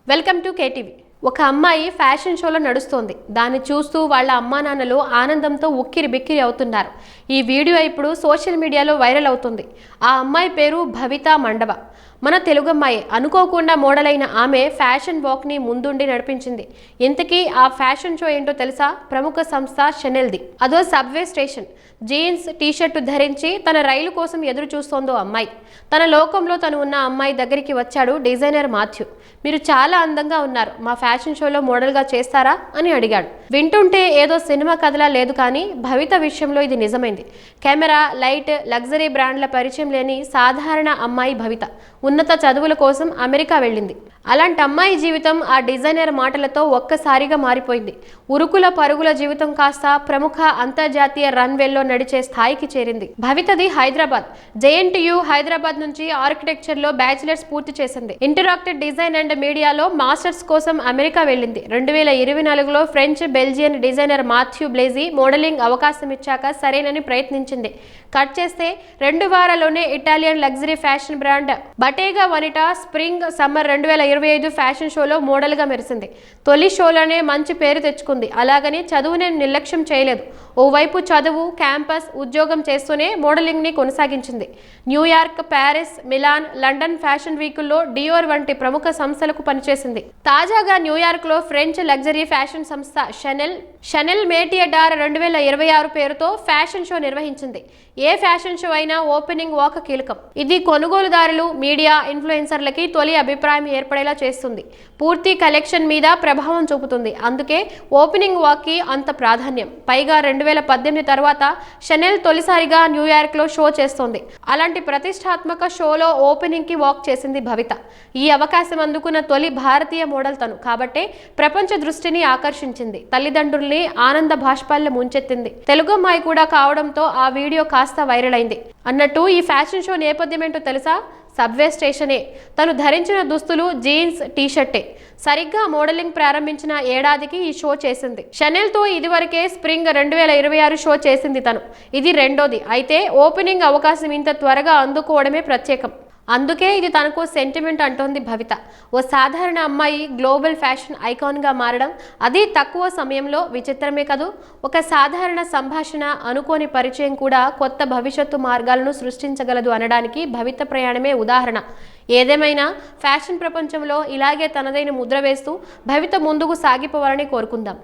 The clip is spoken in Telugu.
Welcome to KTV. ఒక అమ్మాయి ఫ్యాషన్ షోలో నడుస్తోంది. దాన్ని చూస్తూ వాళ్ళ అమ్మా నాన్నలు ఆనందంతో ఉక్కిరి బిక్కిరి అవుతున్నారు. ఈ వీడియో ఇప్పుడు సోషల్ మీడియాలో వైరల్ అవుతుంది. ఆ అమ్మాయి పేరు భవిత మండవ. మన తెలుగమ్మాయి. అనుకోకుండా మోడల్ అయిన ఆమె ఫ్యాషన్ వాక్ని ముందుండి నడిపించింది. ఇంతకీ ఆ ఫ్యాషన్ షో ఏంటో తెలుసా? ప్రముఖ సంస్థ షెనెల్ది. అదో సబ్వే స్టేషన్. జీన్స్ టీషర్టు ధరించి తన రైలు కోసం ఎదురు చూస్తోందో అమ్మాయి. తన లోకంలో తను ఉన్న అమ్మాయి దగ్గరికి వచ్చాడు డిజైనర్ మాథ్యూ. మీరు చాలా అందంగా ఉన్నారు, మా ఫ్యాషన్ షోలో మోడల్గా చేస్తారా అని అడిగాడు. వింటుంటే ఏదో సినిమా కథలా లేదు, కానీ భవిత విషయంలో ఇది నిజమైంది. కెమెరా, లైట్, లగ్జరీ బ్రాండ్ల పరిచయం లేని సాధారణ అమ్మాయి భవిత. ఉన్నత చదువుల కోసం అమెరికా వెళ్ళింది. అలాంటి అమ్మాయి జీవితం ఆ డిజైనర్ మాటలతో ఒక్కసారిగా మారిపోయింది. ఉరుకుల పరుగుల జీవితం కాస్త ప్రముఖ అంతర్జాతీయ రన్వేల్లో నడిచే స్థాయికి చేరింది. భవితది హైదరాబాద్. జేఎన్టీయూ హైదరాబాద్ నుంచి ఆర్కిటెక్చర్ లో బ్యాచిలర్స్ పూర్తి చేసింది. ఇంటరాక్టివ్ డిజైన్ అండ్ మీడియాలో మాస్టర్స్ కోసం అమెరికా వెళ్ళింది. 2024లో French Belgian designer Matthieu Blazy modelling అవకాశం ఇచ్చాక సరేనని ప్రయత్నించింది. కట్ చేస్తే 2 వారాల్లోనే Italian luxury fashion brand Bottega Veneta spring summer 2025 fashion షోలో మోడల్గా మెరిసింది. తొలి షోలోనే మంచి పేరు తెచ్చుకుంది. అలాగని చదువుని నిర్లక్ష్యం చేయలేదు. ఓవైపు చదువు, క్యాంపస్, ఉద్యోగం చేస్తూనే మోడలింగ్ని కొనసాగించింది. New York, Paris, Milan, London fashion వీకుల్లో డియోర్ వంటి ప్రముఖ సంస్థలకు పనిచేసింది. తాజాగా న్యూయార్క్లో ఫ్రెంచ్ లగ్జరీ ఫ్యాషన్ సంస్థ షనెల్ మేటియడార్ 2026 పేరుతో ఫ్యాషన్ షో నిర్వహించింది. ఏ ఫ్యాషన్ షో అయినా ఓపెనింగ్ వాక్ కీలకం. ఇది కొనుగోలుదారులు, మీడియా, ఇన్ఫ్లుయెన్సర్లకి తొలి అభిప్రాయం ఏర్పడేలా చేస్తుంది. పూర్తి కలెక్షన్ మీద ప్రభావం చూపుతుంది. అందుకే ఓపెనింగ్ వాక్ కి అంత ప్రాధాన్యం. పైగా 2018 తర్వాత షనెల్ తొలిసారిగా న్యూయార్క్లో షో చేస్తోంది. అలాంటి ప్రతిష్టాత్మక షోలో ఓపెనింగ్ కి వాక్ చేసింది భవిత. ఈ అవకాశం అందుకున్న తొలి భారతీయ మోడల్ తను కాబట్టే ప్రపంచ దృష్టిని ఆకర్షించింది. తల్లిదండ్రుల్ని ఆనంద భాష్పాల్లో ముంచెత్తింది. తెలుగు అమ్మాయి కూడా కావడంతో ఆ వీడియో కాస్త వైరల్ అయింది. అన్నట్టు ఈ ఫ్యాషన్ షో నేపథ్యం ఏంటో తెలుసా? సబ్వే స్టేషనే. తను ధరించిన దుస్తులు జీన్స్, టీషర్టే. సరిగ్గా మోడలింగ్ ప్రారంభించిన ఏడాదికి ఈ షో చేసింది. షనెల్తో ఇదివరకే స్ప్రింగ్ 2026 షో చేసింది తను. ఇది రెండోది. అయితే ఓపెనింగ్ అవకాశం ఇంత త్వరగా అందుకోవడమే ప్రత్యేకం. అందుకే ఇది తనకు సెంటిమెంట్ అంటోంది భవిత. ఓ సాధారణ అమ్మాయి గ్లోబల్ ఫ్యాషన్ ఐకాన్గా మారడం, అది తక్కువ సమయంలో, విచిత్రమే కదూ. ఒక సాధారణ సంభాషణ, అనుకోని పరిచయం కూడా కొత్త భవిష్యత్తు మార్గాలను సృష్టించగలదు అనడానికి భవిత ప్రయాణమే ఉదాహరణ. ఏదేమైనా ఫ్యాషన్ ప్రపంచంలో ఇలాగే తనదైన ముద్ర వేస్తూ భవిత ముందుకు సాగిపోవాలని కోరుకుందాం.